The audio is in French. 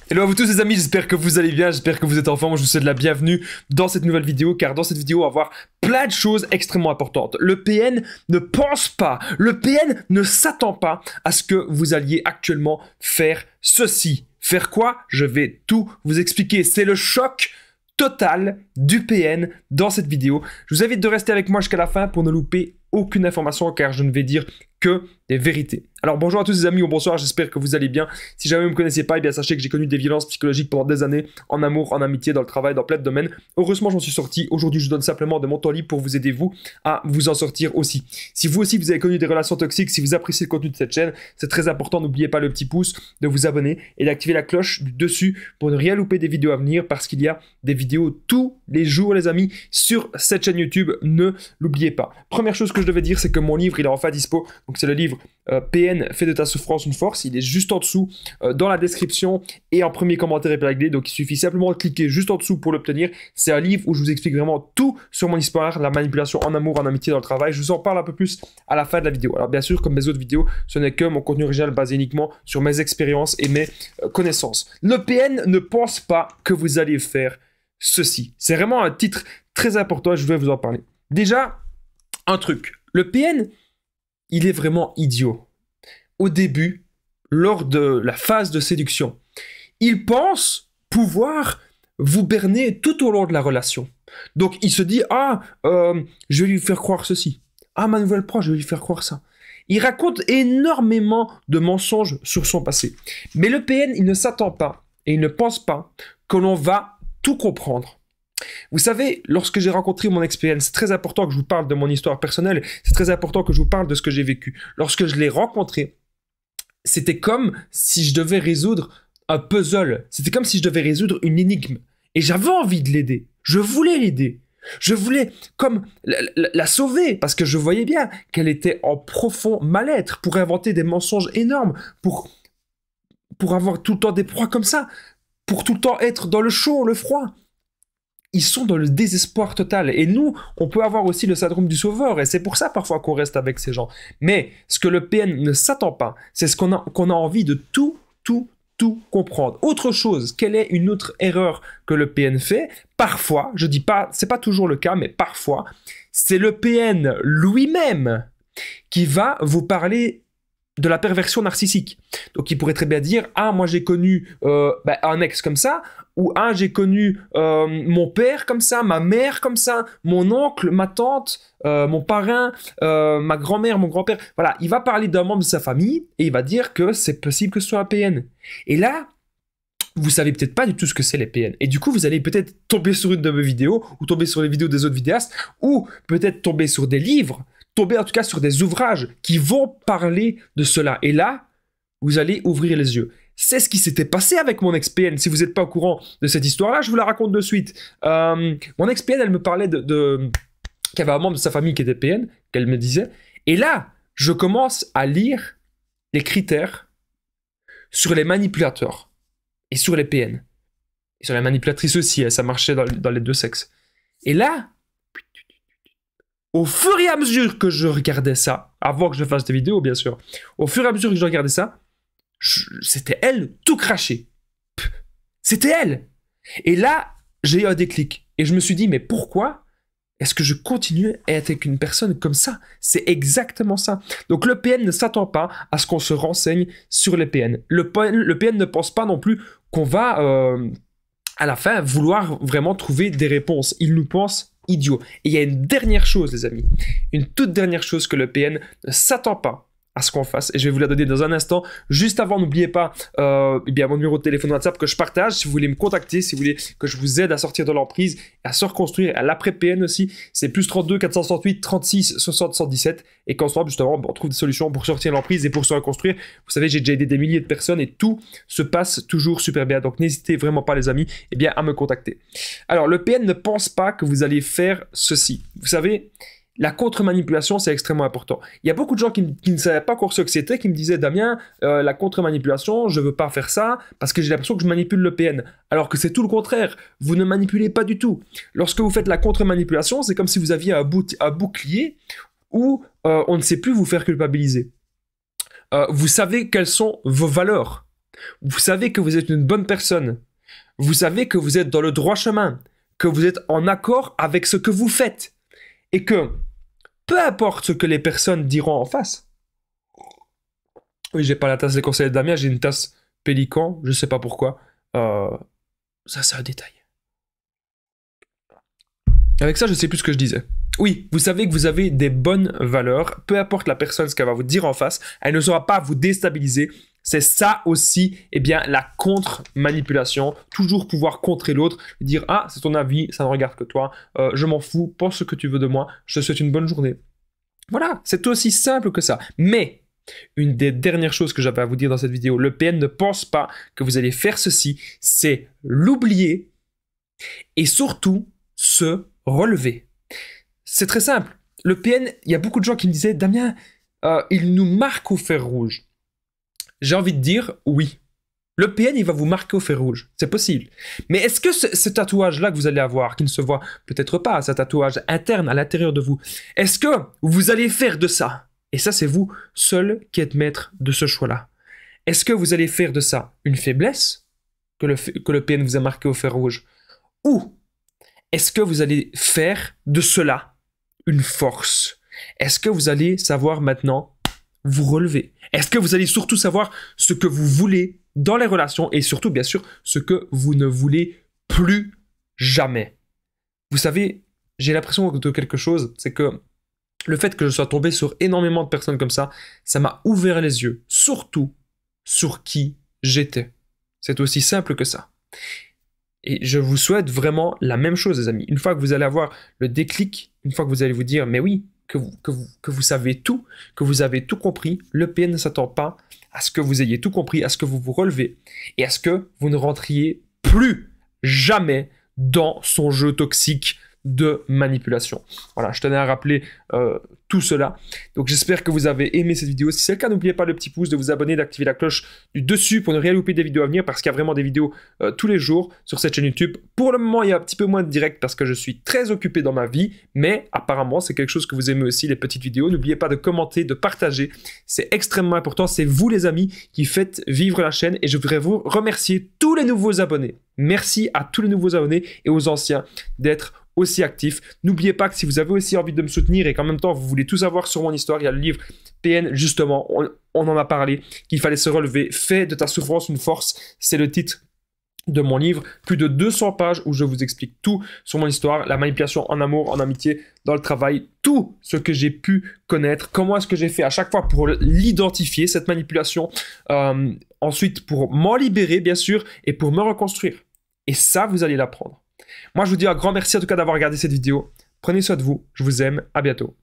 Hello à vous tous les amis, j'espère que vous allez bien, j'espère que vous êtes en forme, je vous souhaite la bienvenue dans cette nouvelle vidéo, car dans cette vidéo on va voir plein de choses extrêmement importantes. Le PN ne pense pas, le PN ne s'attend pas à ce que vous alliez actuellement faire ceci. Faire quoi? Je vais tout vous expliquer, c'est le choc total du PN dans cette vidéo. Je vous invite de rester avec moi jusqu'à la fin pour ne louper aucune information, car je ne vais dire que des vérités. Alors bonjour à tous les amis ou bonsoir, j'espère que vous allez bien. Si jamais vous ne me connaissez pas, eh bien sachez que j'ai connu des violences psychologiques pendant des années, en amour, en amitié, dans le travail, dans plein de domaines. Heureusement j'en suis sorti, aujourd'hui je donne simplement de mon temps libre pour vous aider vous à vous en sortir aussi. Si vous aussi vous avez connu des relations toxiques, si vous appréciez le contenu de cette chaîne, c'est très important, n'oubliez pas le petit pouce, de vous abonner et d'activer la cloche du dessus pour ne rien louper des vidéos à venir, parce qu'il y a des vidéos tous les jours les amis sur cette chaîne YouTube, ne l'oubliez pas. Première chose que je devais dire, c'est que mon livre il est enfin dispo, donc c'est le livre PN, fais de ta souffrance une force. Il est juste en dessous dans la description et en premier commentaire épinglé, donc il suffit simplement de cliquer juste en dessous pour l'obtenir. C'est un livre où je vous explique vraiment tout sur mon histoire, la manipulation en amour, en amitié, dans le travail. Je vous en parle un peu plus à la fin de la vidéo. Alors bien sûr, comme mes autres vidéos, ce n'est que mon contenu original basé uniquement sur mes expériences et mes connaissances. Le PN ne pense pas que vous allez faire ceci. C'est vraiment un titre très important et je voulais vous en parler. Déjà, un truc. Le PN, il est vraiment idiot. Au début, lors de la phase de séduction, il pense pouvoir vous berner tout au long de la relation. Donc il se dit, je vais lui faire croire ceci. Ah, ma nouvelle proche, je vais lui faire croire ça. Il raconte énormément de mensonges sur son passé. Mais le PN, il ne s'attend pas et il ne pense pas que l'on va tout comprendre. Vous savez, lorsque j'ai rencontré mon expérience, c'est très important que je vous parle de mon histoire personnelle, c'est très important que je vous parle de ce que j'ai vécu. Lorsque je l'ai rencontré, c'était comme si je devais résoudre un puzzle, c'était comme si je devais résoudre une énigme. Et j'avais envie de l'aider, je voulais l'aider. Je voulais comme la sauver, parce que je voyais bien qu'elle était en profond mal-être, pour inventer des mensonges énormes, pour avoir tout le temps des proies comme ça, pour tout le temps être dans le chaud, le froid. Ils sont dans le désespoir total. Et nous, on peut avoir aussi le syndrome du sauveur. Et c'est pour ça parfois qu'on reste avec ces gens. Mais ce que le PN ne s'attend pas, c'est qu'on a envie de tout comprendre. Autre chose, quelle est une autre erreur que le PN fait? Parfois, je dis pas, c'est pas toujours le cas, mais parfois, c'est le PN lui-même qui va vous parler de la perversion narcissique. Donc il pourrait très bien dire, ah moi j'ai connu un ex comme ça, ou ah j'ai connu mon père comme ça, ma mère comme ça, mon oncle, ma tante, mon parrain, ma grand-mère, mon grand-père. Voilà, il va parler d'un membre de sa famille et il va dire que c'est possible que ce soit un PN. Et là, vous savez peut-être pas du tout ce que c'est les PN. Et du coup, vous allez peut-être tomber sur une de mes vidéos, ou tomber sur les vidéos des autres vidéastes, ou peut-être tomber sur des livres, tomber en tout cas sur des ouvrages qui vont parler de cela. Et là, vous allez ouvrir les yeux. C'est ce qui s'était passé avec mon ex-PN. Si vous n'êtes pas au courant de cette histoire-là, je vous la raconte de suite. Mon ex-PN, elle me parlait qu'il y avait un membre de sa famille qui était PN, qu'elle me disait. Et là, je commence à lire les critères sur les manipulateurs et sur les PN. Et sur les manipulatrices aussi, ça marchait dans les deux sexes. Et là, au fur et à mesure que je regardais ça, avant que je fasse des vidéos bien sûr, au fur et à mesure que je regardais ça, c'était elle tout craché. C'était elle. Et là, j'ai eu un déclic. Et je me suis dit, mais pourquoi est-ce que je continue à être avec une personne comme ça? C'est exactement ça. Donc le PN ne s'attend pas à ce qu'on se renseigne sur les PN. Le PN ne pense pas non plus qu'on va, à la fin, vouloir vraiment trouver des réponses. Il nous pense idiot. Et il y a une dernière chose, les amis. Une toute dernière chose que le PN ne s'attend pas à ce qu'on fasse. Et je vais vous la donner dans un instant. Juste avant, n'oubliez pas bien mon numéro de téléphone WhatsApp que je partage. Si vous voulez me contacter, si vous voulez que je vous aide à sortir de l'emprise, à se reconstruire, à l'après-PN aussi, c'est plus 32 468 36 60 117. Et qu'ensemble, justement, on trouve des solutions pour sortir de l'emprise et pour se reconstruire. Vous savez, j'ai déjà aidé des milliers de personnes et tout se passe toujours super bien. Donc n'hésitez vraiment pas, les amis, à me contacter. Alors, le PN ne pense pas que vous allez faire ceci. Vous savez, la contre-manipulation, c'est extrêmement important. Il y a beaucoup de gens qui ne savaient pas encore ce que c'était, qui me disaient, Damien, la contre-manipulation, je ne veux pas faire ça parce que j'ai l'impression que je manipule le PN. Alors que c'est tout le contraire. Vous ne manipulez pas du tout. Lorsque vous faites la contre-manipulation, c'est comme si vous aviez un bouclier où on ne sait plus vous faire culpabiliser. Vous savez quelles sont vos valeurs. Vous savez que vous êtes une bonne personne. Vous savez que vous êtes dans le droit chemin, que vous êtes en accord avec ce que vous faites. Et que, peu importe ce que les personnes diront en face. Oui, j'ai pas la tasse des conseillers de Damien, j'ai une tasse Pélican, je sais pas pourquoi. Ça, c'est un détail. Avec ça, je sais plus ce que je disais. Oui, vous savez que vous avez des bonnes valeurs, peu importe la personne, ce qu'elle va vous dire en face, elle ne saura pas vous déstabiliser. C'est ça aussi, eh bien, la contre-manipulation. Toujours pouvoir contrer l'autre, dire « Ah, c'est ton avis, ça ne regarde que toi, je m'en fous, pense ce que tu veux de moi, je te souhaite une bonne journée. » Voilà, c'est aussi simple que ça. Mais, une des dernières choses que j'avais à vous dire dans cette vidéo, le PN ne pense pas que vous allez faire ceci, c'est l'oublier et surtout se relever. C'est très simple. Le PN, il y a beaucoup de gens qui me disaient « Damien, il nous marque au fer rouge. » J'ai envie de dire oui. Le PN, il va vous marquer au fer rouge. C'est possible. Mais est-ce que ce tatouage-là que vous allez avoir, qui ne se voit peut-être pas, ce tatouage interne à l'intérieur de vous, est-ce que vous allez faire de ça? Et ça, c'est vous seul qui êtes maître de ce choix-là. Est-ce que vous allez faire de ça une faiblesse que le PN vous a marqué au fer rouge? Ou est-ce que vous allez faire de cela une force? Est-ce que vous allez savoir maintenant vous relever? Est-ce que vous allez surtout savoir ce que vous voulez dans les relations et surtout, bien sûr, ce que vous ne voulez plus jamais? Vous savez, j'ai l'impression de quelque chose, c'est que le fait que je sois tombé sur énormément de personnes comme ça m'a ouvert les yeux, surtout sur qui j'étais. C'est aussi simple que ça. Et je vous souhaite vraiment la même chose, les amis. Une fois que vous allez avoir le déclic, une fois que vous allez vous dire, mais oui, que vous savez tout, que vous avez tout compris, le PN ne s'attend pas à ce que vous ayez tout compris, à ce que vous vous relevez et à ce que vous ne rentriez plus jamais dans son jeu toxique de manipulation. Voilà, je tenais à rappeler tout cela. Donc j'espère que vous avez aimé cette vidéo. Si c'est le cas, n'oubliez pas le petit pouce, de vous abonner, d'activer la cloche du dessus pour ne rien louper des vidéos à venir parce qu'il y a vraiment des vidéos tous les jours sur cette chaîne YouTube. Pour le moment, il y a un petit peu moins de direct parce que je suis très occupé dans ma vie, mais apparemment, c'est quelque chose que vous aimez aussi, les petites vidéos. N'oubliez pas de commenter, de partager. C'est extrêmement important. C'est vous, les amis, qui faites vivre la chaîne et je voudrais vous remercier tous les nouveaux abonnés. Merci à tous les nouveaux abonnés et aux anciens d'être aussi actif. N'oubliez pas que si vous avez aussi envie de me soutenir et qu'en même temps vous voulez tout savoir sur mon histoire, il y a le livre PN justement, on en a parlé, qu'il fallait se relever. Fais de ta souffrance une force, c'est le titre de mon livre. Plus de 200 pages où je vous explique tout sur mon histoire, la manipulation en amour, en amitié, dans le travail, tout ce que j'ai pu connaître, comment est-ce que j'ai fait à chaque fois pour l'identifier, cette manipulation, ensuite pour m'en libérer bien sûr et pour me reconstruire. Et ça, vous allez l'apprendre. Moi, je vous dis un grand merci en tout cas d'avoir regardé cette vidéo. Prenez soin de vous, je vous aime, à bientôt.